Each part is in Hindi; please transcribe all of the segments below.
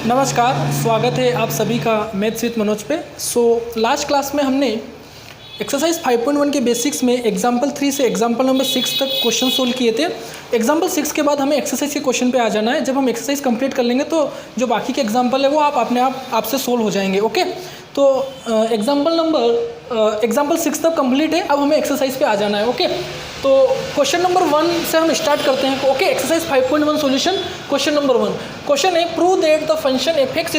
नमस्कार, स्वागत है आप सभी का मैथ्स विद मनोज पे। लास्ट क्लास में हमने एक्सरसाइज 5.1 के बेसिक्स में एग्जाम्पल 3 से एग्जाम्पल नंबर 6 तक क्वेश्चन सोल्व किए थे। एग्जाम्पल 6 के बाद हमें एक्सरसाइज के क्वेश्चन पे आ जाना है। जब हम एक्सरसाइज कंप्लीट कर लेंगे तो जो बाकी के एग्जाम्पल है वो आप अपने आपसे सोल्व हो जाएंगे। ओके, तो एग्जाम्पल 6 तक कंप्लीट है। अब हमें एक्सरसाइज पे आ जाना है। ओके, तो क्वेश्चन नंबर 1 से हम स्टार्ट करते हैं। Okay, exercise 5.1 solution. Question number 1 question है, prove that the function f(x) =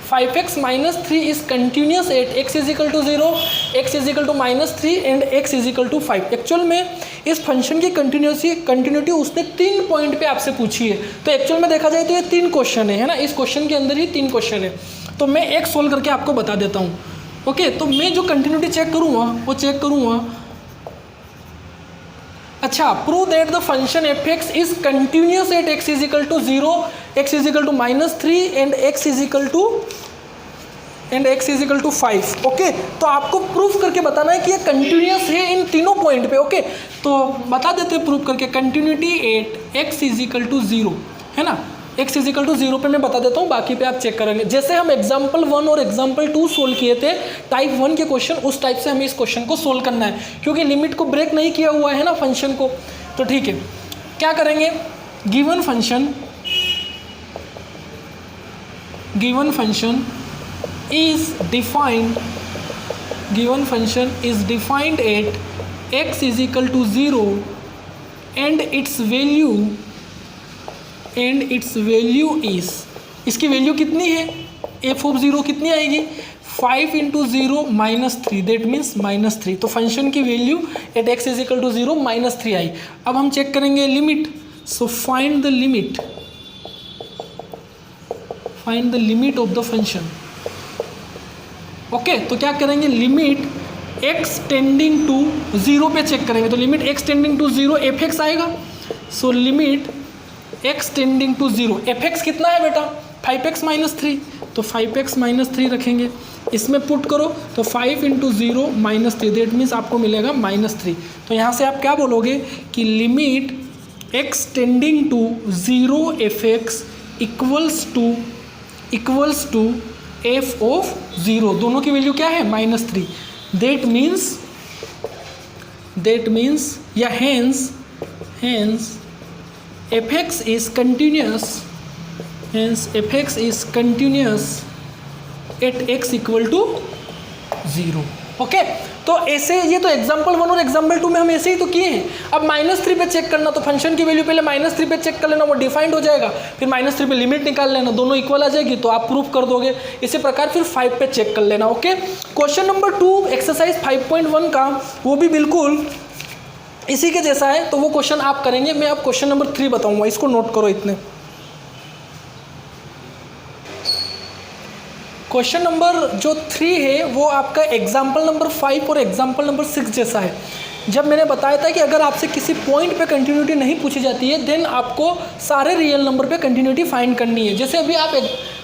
5x - 3 is continuous at x = 0, x = -3 and x = 5। Actual में इस फंक्शन की कंटिन्यूटी उसने 3 पॉइंट पे आपसे पूछी है। तो एक्चुअल में देखा जाए तो ये 3 क्वेश्चन है ना, इस क्वेश्चन के अंदर ही 3 क्वेश्चन है। तो मैं एक सोल्व करके आपको बता देता हूँ। ओके, तो मैं जो कंटिन्यूटी चेक करूँगा वो चेक करूँगा। अच्छा, prove that the function f(x) is continuous at x = 0, x = -3 and x = 5। Okay, तो आपको प्रूफ करके बताना है कि ये कंटिन्यूस है इन तीनों पॉइंट पे। ओके, तो बता देते हैं प्रूफ करके। कंटिन्यूटी एट x = 0 है ना, x = 0 पे मैं बता देता हूँ, बाकी पे आप चेक करेंगे। जैसे हम एग्जाम्पल 1 और एग्जाम्पल 2 सोल्व किए थे टाइप 1 के क्वेश्चन, उस टाइप से हमें इस क्वेश्चन को सोल्व करना है, क्योंकि लिमिट को ब्रेक नहीं किया हुआ है ना फंक्शन को। तो ठीक है, क्या करेंगे, given function is defined at x = 0 and its value is, इसकी वैल्यू कितनी है, f(0) कितनी आएगी, 5 × 0 -3, दैट मीन्स -3। तो फंक्शन की वैल्यू एट x = 0 -3 आई। अब हम चेक करेंगे limit. So find the limit of the function. Okay, तो क्या करेंगे, लिमिट x टेंडिंग टू 0 पे चेक करेंगे। तो limit x tending to 0 f(x) आएगा। So limit x tending to 0, f(x) कितना है बेटा, 5x - 3, तो 5x - 3 रखेंगे। इसमें पुट करो तो 5 × 0 -3, दैट मीन्स आपको मिलेगा -3। तो यहाँ से आप क्या बोलोगे कि limit x tending to 0 f(x) equals to f(0), दोनों की वैल्यू क्या है, -3। दैट मीन्स या hence f(x) is continuous at x = 0। Okay, तो ऐसे ये तो एग्जाम्पल 1 और एग्जाम्पल 2 में हम ऐसे ही तो किए हैं। अब -3 पे चेक करना, तो फंक्शन की वैल्यू पहले -3 पे चेक कर लेना, वो डिफाइंड हो जाएगा। फिर -3 पे लिमिट निकाल लेना, दोनों इक्वल आ जाएगी तो आप प्रूफ कर दोगे। इसी प्रकार फिर 5 पे चेक कर लेना। ओके, क्वेश्चन नंबर 2 एक्सरसाइज 5.1 का, वो भी बिल्कुल इसी के जैसा है, तो वो क्वेश्चन आप करेंगे। मैं अब क्वेश्चन नंबर 3 बताऊंगा, इसको नोट करो। इतने क्वेश्चन नंबर जो 3 है वो आपका एग्जाम्पल नंबर 5 और एग्जाम्पल नंबर 6 जैसा है। जब मैंने बताया था कि अगर आपसे किसी पॉइंट पे कंटिन्यूटी नहीं पूछी जाती है देन आपको सारे रियल नंबर पे कंटिन्यूटी फाइंड करनी है। जैसे अभी आप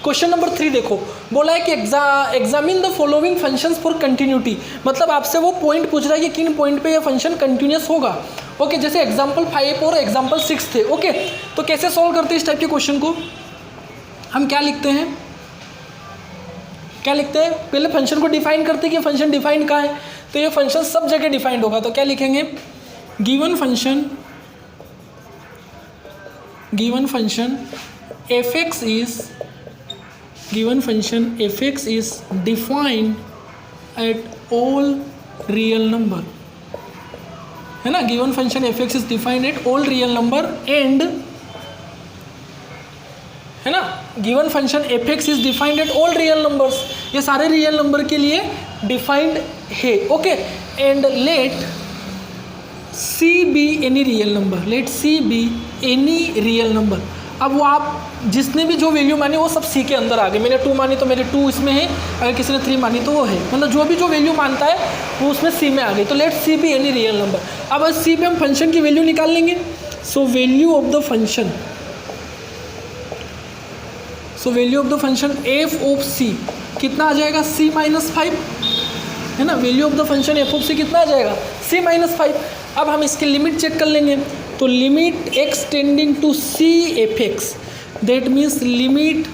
क्वेश्चन नंबर 3 देखो, बोला है कि examine the following functions for continuity, मतलब आपसे वो पॉइंट पूछ रहा है कि किन पॉइंट पे ये फंक्शन कंटिन्यूस होगा। ओके, जैसे एग्जाम्पल 5 और एग्जाम्पल 6 थे। ओके, तो कैसे सॉल्व करते हैं इस टाइप के क्वेश्चन को, हम क्या लिखते हैं, पहले फंक्शन को डिफाइन करते हैं कि फंक्शन डिफाइंड कहाँ है। तो ये फंक्शन सब जगह डिफाइंड होगा, तो क्या लिखेंगे, given function f(x) is defined at all real number, है ना। Given function f(x) is defined at all real number and, है ना, given function f(x) is defined at all real numbers, ये सारे रियल नंबर के लिए डिफाइंड है। Okay, and let c be any real number. अब वो आप जिसने भी जो वैल्यू मानी वो सब c के अंदर आ गए। मैंने 2 मानी तो मेरे 2 इसमें है, अगर किसी ने 3 मानी तो वो है, मतलब जो भी जो वैल्यू मानता है वो उसमें c में आ गई। तो let c be any real number. अब c पे हम फंक्शन की वैल्यू निकाल लेंगे। So value of the function f(c) कितना आ जाएगा, c - 5, है ना। Value of the function f(c) कितना आ जाएगा, c - 5। अब हम इसकी लिमिट चेक कर लेंगे। तो limit x tending to c f(x), that means limit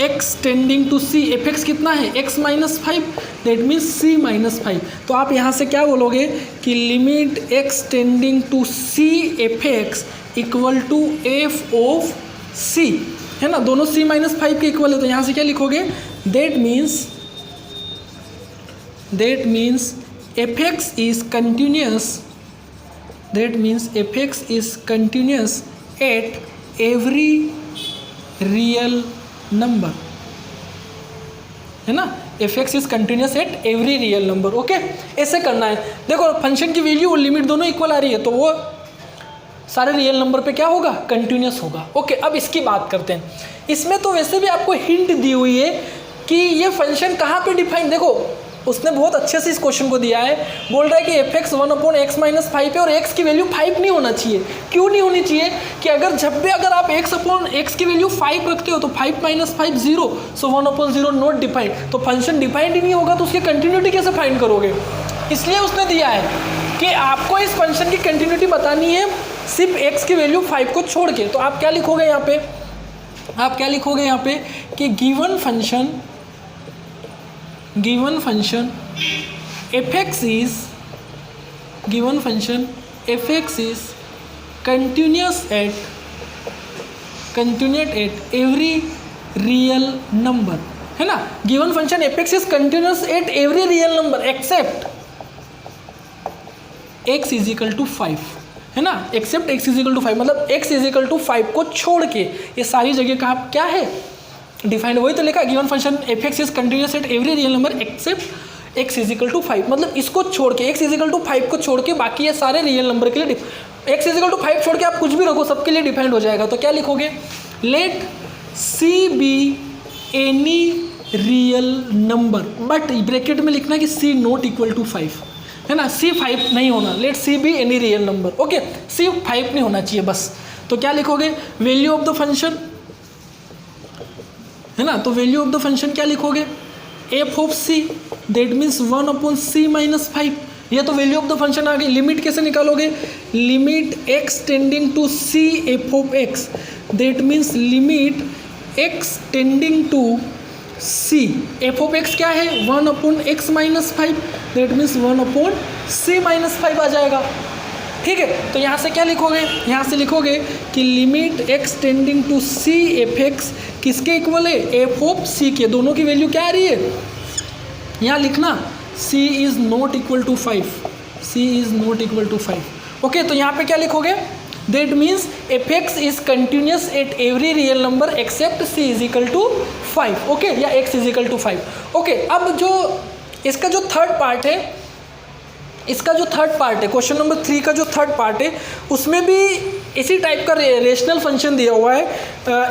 x tending to c, f x कितना है x minus 5, that means c minus 5। तो आप यहाँ से क्या बोलोगे कि limit x tending to c f x equal to f of c, है ना, दोनों सी माइनस 5 के इक्वल है। तो यहाँ से क्या लिखोगे, that means f x is continuous, that means f x is continuous at every real number, है ना, F x is continuous at every real number. Okay, ऐसे करना है। देखो फंक्शन की वैल्यू और लिमिट दोनों इक्वल आ रही है, तो वो सारे रियल नंबर पे क्या होगा, कंटिन्यूस होगा। ओके, अब इसकी बात करते हैं। इसमें तो वैसे भी आपको हिंट दी हुई है कि ये फंक्शन कहाँ पे डिफाइन, देखो उसने बहुत अच्छे से इस क्वेश्चन को दिया है। बोल रहा है कि एफ एक्स 1/x माइनस 5 है और x की वैल्यू 5 नहीं होना चाहिए। क्यों नहीं होनी चाहिए कि जब भी अगर आप x की वैल्यू 5 रखते हो तो 5 माइनस 5 0, सो 1/0 नॉट डिफाइंड। तो फंक्शन डिफाइंड ही नहीं होगा तो उसकी कंटिन्यूटी कैसे फाइंड करोगे। इसलिए उसने दिया है कि आपको इस फंक्शन की कंटिन्यूटी बतानी है सिर्फ x की वैल्यू 5 को छोड़ के। तो आप क्या लिखोगे यहाँ पे, कि given function f x is continuous at every real number, है ना। Given function f x is continuous at every real number except x is equal to 5, है ना, except x is equal to 5, मतलब x इज इक्वल टू 5 को छोड़ के ये सारी जगह का क्या है, डिफाइंड। वही तो लिखा, given function f x is continuous at every real number except x is equal to 5, मतलब इसको छोड़ के x इज इक्वल टू 5 को छोड़ के बाकी ये सारे रियल नंबर के लिए x इज इक्वल टू 5 छोड़ के आप कुछ भी रखो, सबके लिए डिफाइंड हो जाएगा। तो क्या लिखोगे, let c be any real number, but bracket में लिखना कि c नॉट इक्वल टू 5, है ना, c 5 नहीं होना, let c be any real number. Okay, c 5 नहीं होना चाहिए बस। तो क्या लिखोगे, वैल्यू ऑफ द फंक्शन, है ना, तो वैल्यू ऑफ द फंक्शन क्या लिखोगे, f of c, that means 1/c minus 5। ये तो वैल्यू ऑफ द फंक्शन आ गई। लिमिट कैसे निकालोगे, limit x tending to c f of x, that means limit x tending to c f of x क्या है 1/x minus 5, that means 1/c minus 5 आ जाएगा। ठीक है, तो यहाँ से क्या लिखोगे, यहाँ से लिखोगे कि limit x tending to c f x किसके इक्वल है, एफ ऑफ c के। दोनों की वैल्यू क्या आ रही है, यहाँ लिखना c is not equal to 5, c is not equal to 5। Okay, तो यहाँ पे क्या लिखोगे, that means f x is continuous at every real number except c is equal to 5। Okay, या x is equal to 5। Okay, अब जो इसका जो थर्ड पार्ट है, क्वेश्चन नंबर 3 का जो थर्ड पार्ट है, उसमें भी इसी टाइप का रेशनल फंक्शन दिया हुआ है,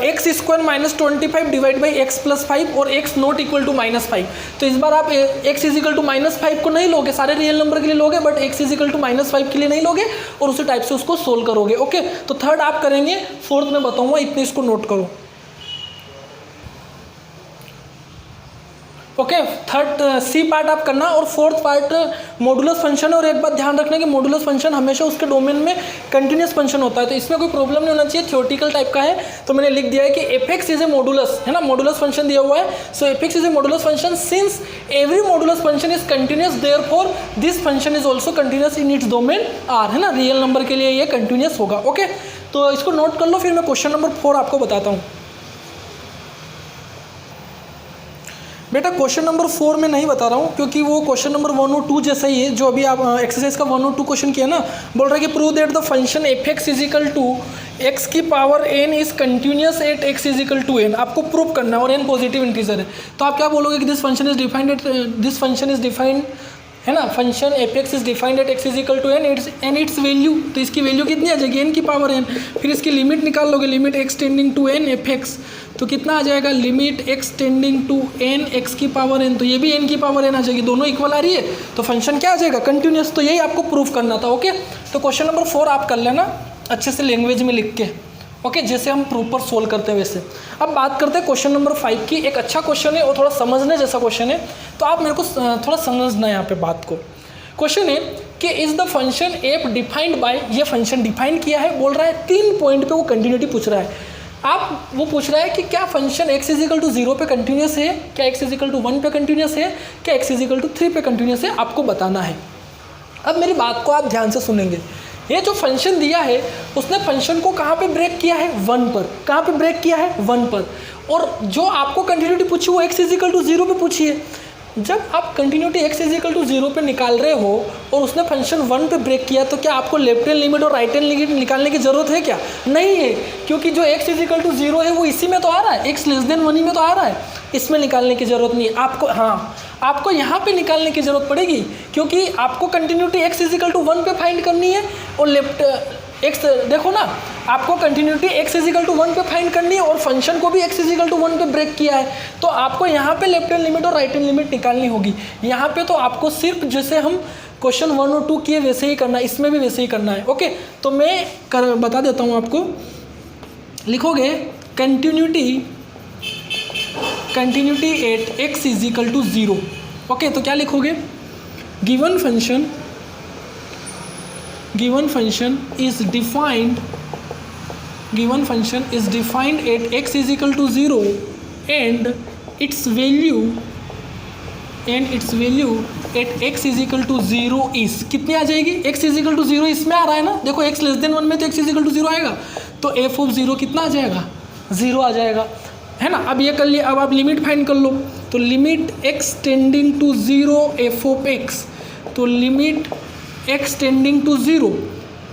x square minus 25 divide by x plus 5 और x not equal to minus 5। तो इस बार आप x is equal to minus 5 को नहीं लोगे, सारे रियल नंबर के लिए लोगे, but x is equal to minus 5 के लिए नहीं लोगे और उसी टाइप से उसको सोल्व करोगे। ओके, तो थर्ड आप करेंगे, फोर्थ में बताऊँगा, इतने इसको नोट करो। ओके, थर्ड सी पार्ट आप करना और फोर्थ पार्ट मॉडुलस फंक्शन। और एक बात ध्यान रखना कि मॉडुलस फंक्शन हमेशा उसके डोमेन में कंटिन्यूस फंक्शन होता है, तो इसमें कोई प्रॉब्लम नहीं होना चाहिए, थ्योरेटिकल टाइप का है। तो मैंने लिख दिया है कि f x is a modulus, है ना, मॉडुलस फंक्शन दिया हुआ है। So f x is a modulus function since every modulus function is continuous, therefore this function is also continuous in its domain R, है ना, रियल नंबर के लिए ये कंटिन्यूस होगा। ओके, तो इसको नोट कर लो, फिर मैं क्वेश्चन नंबर 4 आपको बताता हूँ। बेटा क्वेश्चन नंबर 4 में नहीं बता रहा हूँ क्योंकि वो क्वेश्चन नंबर 1 और 2 जैसा ही है, जो अभी आप एक्सरसाइज का 1 और 2 क्वेश्चन किया ना। बोल रहा है कि prove that the function f x is equal to x की power n is continuous at x is equal to n. आपको प्रूव करना है और एन पॉजिटिव इंटीजर है। तो आप क्या बोलोगे कि दिस फंक्शन इज डिफाइंड, है ना, function f x is defined at x is equal to n its value. तो इसकी वैल्यू कितनी आ जाएगी, एन की पावर एन। फिर इसकी लिमिट निकाल लोगे, limit x tending to n f x, तो कितना आ जाएगा, limit x tending to n x की पावर एन, तो ये भी एन की पावर एन आ जाएगी, दोनों इक्वल आ रही है, तो फंक्शन क्या आ जाएगा, कंटिन्यूस। तो यही आपको प्रूफ करना था। ओके, तो क्वेश्चन नंबर 4 आप कर लेना अच्छे से लैंग्वेज में लिख के। ओके, जैसे हम प्रॉपर सोल्व करते हैं वैसे। अब बात करते हैं क्वेश्चन नंबर 5 की। एक अच्छा क्वेश्चन है और थोड़ा समझने जैसा क्वेश्चन है, तो आप मेरे को थोड़ा समझना है यहाँ पे बात को। क्वेश्चन है कि is the function F defined by, ये फंक्शन डिफाइन किया है, बोल रहा है 3 पॉइंट पे वो कंटिन्यूटी पूछ रहा है। आप वो पूछ रहा है कि क्या function x is equal to 0 पे कंटिन्यूस है, क्या x इज इक्वल टू 1 पे कंटिन्यूस है, क्या x इज इक्वल टू 3 पे कंटिन्यूस है, आपको बताना है। अब मेरी बात को आप ध्यान से सुनेंगे। ये जो फंक्शन दिया है उसने फंक्शन को कहाँ पे ब्रेक किया है, 1 पर। कहाँ पे ब्रेक किया है, 1 पर। और जो आपको कंटिन्यूटी पूछी वो x इज इक्वल टू 0 पे पूछी है। जब आप continuity x is equal to 0 पे निकाल रहे हो और उसने फंक्शन 1 पे ब्रेक किया, तो क्या आपको लेफ्ट हैंड लिमिट और राइट हैंड लिमिट निकालने की ज़रूरत है क्या? नहीं है, क्योंकि जो x इज इक्वल टू 0 है वो इसी में तो आ रहा है, x लेस देन 1 ही में तो आ रहा है, इसमें निकालने की ज़रूरत नहीं है आपको। हाँ, आपको यहाँ पे निकालने की ज़रूरत पड़ेगी, क्योंकि आपको continuity x is equal to 1 पे फाइंड करनी है और लेफ्ट x, देखो ना, आपको continuity x is equal to 1 पे फाइंड करनी है और फंक्शन को भी x इज इक्वल टू 1 पे ब्रेक किया है, तो आपको यहाँ पे लेफ्ट हैंड लिमिट और राइट हैंड लिमिट निकालनी होगी। यहाँ पे तो आपको सिर्फ जैसे हम क्वेश्चन 1 और 2 किए वैसे ही करना है, इसमें भी वैसे ही करना है। ओके, तो मैं बता देता हूँ आपको। लिखोगे continuity at x is equal to 0। Okay, तो क्या लिखोगे, given function is defined at x is equal to 0 and its value at x is equal to 0 is कितनी आ जाएगी, x is equal to 0 इसमें आ रहा है ना, देखो x लेस देन 1 में तो x is equal to 0 आएगा, तो f of 0 कितना आ जाएगा, 0 आ जाएगा, है ना। अब ये कर लिया, अब आप लिमिट फाइंड कर लो, तो limit x tending to 0 f of x, तो limit x tending to 0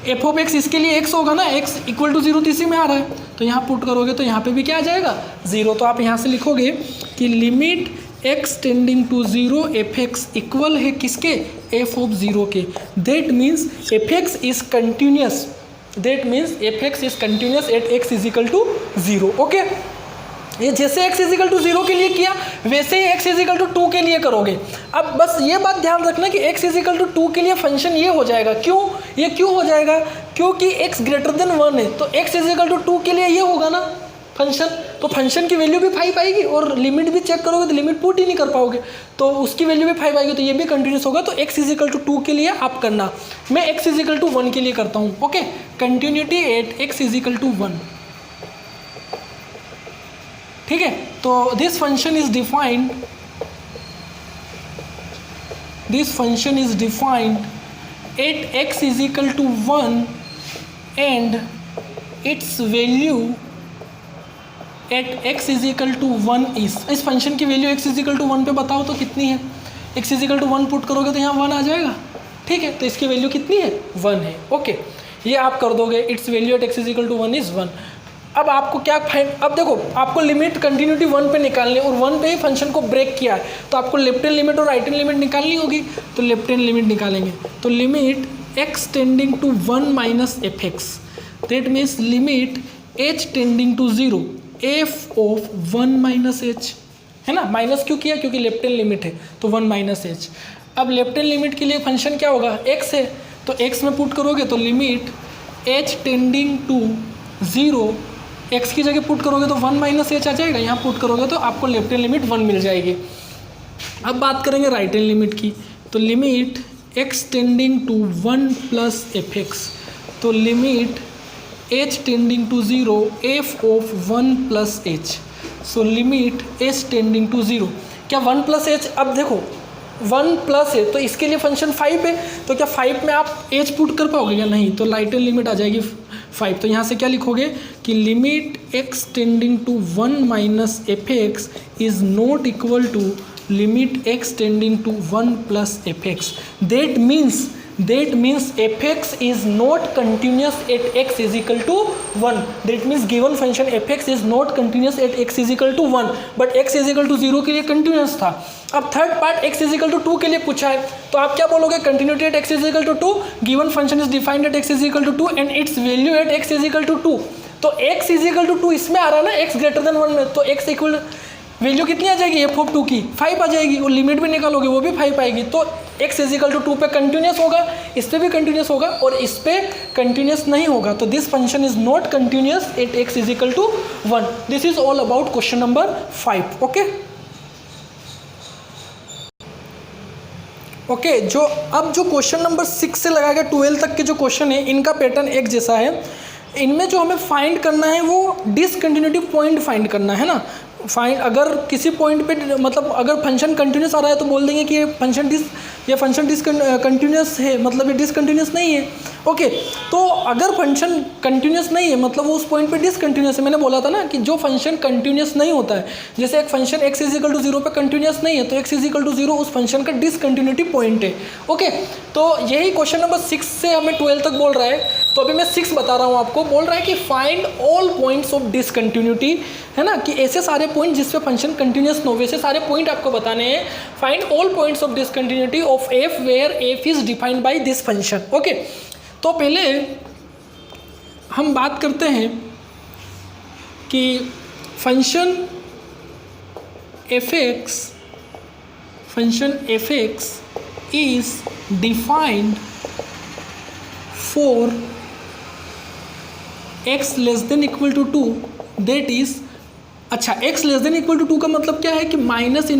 f of x, इसके लिए x होगा ना, x इक्वल टू 0 तो इसी में आ रहा है, तो यहाँ पुट करोगे तो यहाँ पे भी क्या आ जाएगा, 0। तो आप यहाँ से लिखोगे कि limit x tending to 0 f x equal है किसके, f ऑफ 0 के। That means f x is continuous, at x is equal to 0। Okay, ये जैसे x इज इक्वल टू 0 के लिए किया वैसे ही x इज इक्वल टू 2 के लिए करोगे। अब बस ये बात ध्यान रखना कि x इज इक्वल टू 2 के लिए फंक्शन ये हो जाएगा। ये क्यों हो जाएगा, क्योंकि x ग्रेटर देन 1 है, तो x इज इक्वल टू 2 के लिए ये होगा ना फंक्शन, तो फंक्शन की वैल्यू भी 5 आएगी और लिमिट भी चेक करोगे तो लिमिट पुट ही नहीं कर पाओगे, तो उसकी वैल्यू भी 5 आएगी, तो ये भी कंटिन्यूस होगा। तो x इज इक्वल टू 2 के लिए आप करना, मैं x इज इक्वल टू 1 के लिए करता हूँ। Okay, continuity at x is equal to 1, ठीक है। तो this function is defined at x is equal to 1 and its value at x is equal to 1 इस फंक्शन की value x is equal to 1 पे बताओ तो कितनी है, x is equal to 1 put करोगे तो यहाँ 1 आ जाएगा, ठीक है। तो इसकी वैल्यू कितनी है, 1 है। ओके, ये आप कर दोगे, its value at x is equal to 1 is 1। अब आपको क्या फाइंड, अब देखो आपको लिमिट कंटिन्यूटी 1 पे निकालनी है और 1 पे ही फंक्शन को ब्रेक किया है, तो आपको लेफ्ट हैंड लिमिट और राइट हैंड लिमिट निकालनी होगी, तो लेफ्ट हैंड लिमिट निकालेंगे, तो limit x tending to 1 minus f x, that means limit h tending to 0 f of 1 minus h, है ना। माइनस क्यों किया, क्योंकि लेफ्ट हैंड लिमिट है, तो 1 माइनस h। अब लेफ्ट हैंड लिमिट के लिए फंक्शन क्या होगा, x है, तो x में पुट करोगे तो limit h tending to 0, x की जगह पुट करोगे तो 1 माइनस h आ जाएगा, यहाँ पुट करोगे तो आपको लेफ्ट हैंड लिमिट 1 मिल जाएगी। अब बात करेंगे राइट हैंड लिमिट की, तो limit x tending to 1 plus f x, तो limit h tending to 0 f of 1 plus h, so limit h tending to 0, क्या 1 प्लस h, अब देखो 1 प्लस है तो इसके लिए फंक्शन 5 है, तो क्या 5 में आप h पुट कर पाओगे या नहीं, तो राइट हैंड लिमिट आ जाएगी 5। तो यहाँ से क्या लिखोगे कि limit x tending to 1 minus f x is not equal to limit x tending to 1 plus f x, that means f x is not continuous at x is equal to 1, that means given function f x is not continuous at x is equal to 1, but x is equal to 0 के लिए कंटिन्यूस था। अब third part x is equal to 2 के लिए पूछा है, तो आप क्या बोलोगे, continuity at x is equal to 2, given function is defined at x is equal to 2 and its value at x is equal to 2, तो x इज इक्वल टू 2 इसमें आ रहा है ना, x ग्रेटर देन 1 में, तो x इक्वल वैल्यू कितनी आ जाएगी, f ऑफ 2 की 5 आ जाएगी, और लिमिट भी निकालोगे वो भी 5 आएगी, तो x इज इक्वल टू 2 पे कंटिन्यूस होगा, इस पे भी कंटिन्यूस होगा और इस पे कंटिन्यूस नहीं होगा, तो this function is not continuous at x is equal to 1। This is all about question number 5। Okay, जो क्वेश्चन नंबर 6 से लगा के 12 तक के जो क्वेश्चन है इनका पैटर्न एक जैसा है। इनमें जो हमें फाइंड करना है वो डिसकंटिन्यूटी पॉइंट फाइंड करना है ना। फाइंड अगर किसी पॉइंट पे मतलब अगर फंक्शन कंटिन्यूस आ रहा है तो बोल देंगे कि ये फंक्शन डिसकंटिन्यूस है, मतलब ये डिसकंटिन्यूस नहीं है। ओके, तो अगर फंक्शन कंटिन्यूस नहीं है मतलब वो उस पॉइंट पे डिसकंटिन्यूस है। मैंने बोला था ना कि जो फंक्शन कंटिन्यूस नहीं होता है, जैसे एक फंक्शन x = 0 पे कंटिन्यूस नहीं है तो x = 0 उस फंक्शन का डिसकंटिन्यूटी पॉइंट है। ओके, तो यही क्वेश्चन नंबर 6 से हमें 12 तक बोल रहा है। तो अभी मैं 6 बता रहा हूँ आपको। बोल रहा है कि find all points of discontinuity, है ना, कि ऐसे सारे पॉइंट जिस पे फंक्शन कंटिन्यूस न हो, वैसे सारे पॉइंट आपको बताने हैं। Find all points of discontinuity of f where f is defined by this function. Okay, तो पहले हम बात करते हैं कि function f(x) is defined for x < 2, that is, अच्छा x < 2 का मतलब क्या है कि -∞ से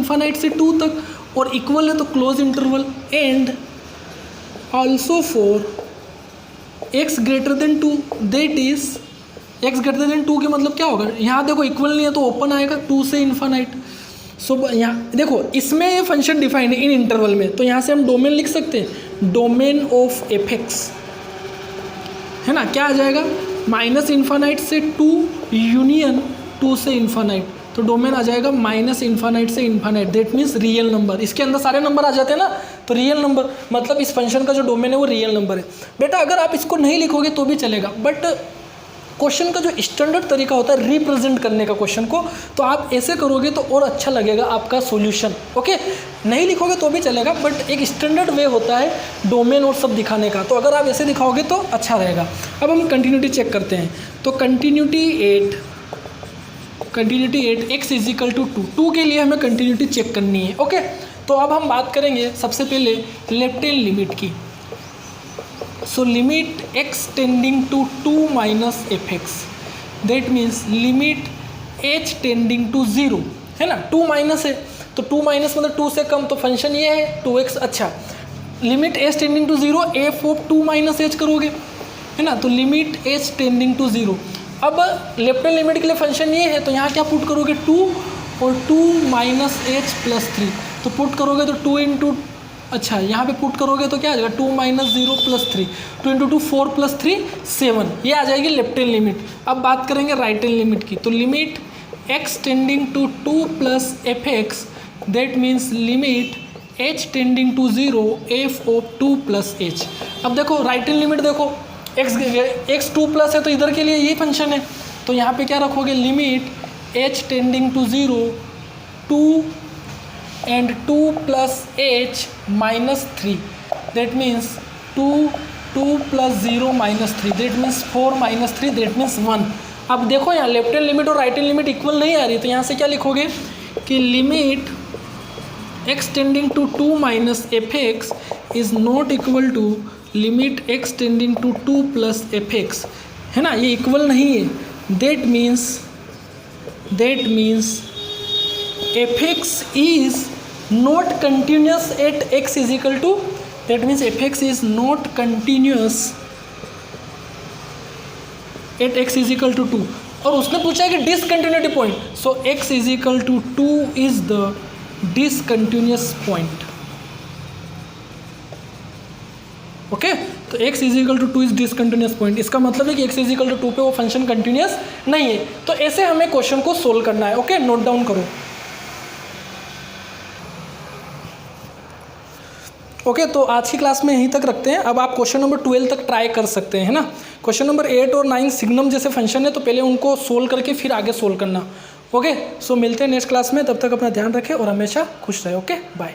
2 तक, और इक्वल है तो close interval, and also for x > 2, that is x > 2 के मतलब क्या होगा, यहाँ देखो इक्वल नहीं है तो ओपन आएगा 2 से इन्फानाइट। सो यहाँ देखो इसमें ये फंक्शन डिफाइंड है इन इंटरवल में, तो यहाँ से हम डोमेन लिख सकते हैं, डोमेन ऑफ f(x), है ना, क्या आ जाएगा -∞ से 2 यूनियन 2 से इन्फानाइट, तो डोमेन आ जाएगा -∞ से infinite, that means real number. इसके अंदर सारे नंबर आ जाते हैं ना, तो रियल नंबर मतलब इस फंक्शन का जो डोमेन है वो रियल नंबर है। बेटा अगर आप इसको नहीं लिखोगे तो भी चलेगा, बट क्वेश्चन का जो स्टैंडर्ड तरीका होता है रिप्रेजेंट करने का क्वेश्चन को, तो आप ऐसे करोगे तो और अच्छा लगेगा आपका सॉल्यूशन। ओके, नहीं लिखोगे तो भी चलेगा, बट एक स्टैंडर्ड वे होता है डोमेन और सब दिखाने का, तो अगर आप ऐसे दिखाओगे तो अच्छा रहेगा। अब हम कंटिन्यूटी चेक करते हैं, तो कंटिन्यूटी 8 x = 2 के लिए हमें कंटिन्यूटी चेक करनी है। ओके, तो अब हम बात करेंगे सबसे पहले लेफ्ट हैंड लिमिट की। So limit x tending to 2 - f(x), that means limit h tending to 0, है ना, 2 माइनस है तो 2 माइनस मतलब 2 से कम, तो फंक्शन ये है 2x। अच्छा, limit h tending to 0 f(2 - h) करोगे, है ना, तो लिमिट h टेंडिंग टू 0। अब लेफ्ट हैंड लिमिट के लिए फंक्शन ये है तो यहाँ क्या पुट करोगे 2 और 2 - h + 3, तो पुट करोगे तो 2 × अच्छा यहाँ पे पुट करोगे तो क्या आ जाएगा 2 - 0 + 3, 2 × 2 4 + 3 7, ये आ जाएगी लेफ्ट हैंड लिमिट। अब बात करेंगे राइट हैंड लिमिट की, तो limit x tending to 2 + f(x), that means limit h tending to 0 f(2 + h)। अब देखो राइट हैंड लिमिट देखो, x 2+ है तो इधर के लिए ये फंक्शन है, तो यहाँ पे क्या रखोगे, limit h tending to 0 2 and 2 + h - 3, that means 2 + 0 - 3, that means 4 - 3, that means 1। अब देखो यहाँ लेफ्ट हैंड लिमिट और राइट हैंड लिमिट इक्वल नहीं आ रही, तो यहाँ से क्या लिखोगे कि limit x tending to 2 - f(x) is not equal to limit x tending to 2 + f(x), है ना, ये इक्वल नहीं है। That means f(x) is not continuous at x = to, that means f(x) is not continuous at x = 2, और उसने पूछा है कि discontinuity point, so x = 2 is the discontinuous point। Okay, तो x = 2 इज डिसकंटिन्यूस पॉइंट, इसका मतलब है कि x = 2 पे वो फंक्शन कंटिन्यूस नहीं है। तो ऐसे हमें क्वेश्चन को सोल्व करना है। ओके, नोट डाउन करो। ओके, तो आज की क्लास में यहीं तक रखते हैं। अब आप क्वेश्चन नंबर 12 तक ट्राई कर सकते हैं, है ना। क्वेश्चन नंबर 8 और 9 सिग्नम जैसे फंक्शन है, तो पहले उनको सोल्व करके फिर आगे सोल्व करना। ओके, सो मिलते हैं नेक्स्ट क्लास में, तब तक अपना ध्यान रखें और हमेशा खुश रहे। Okay, bye.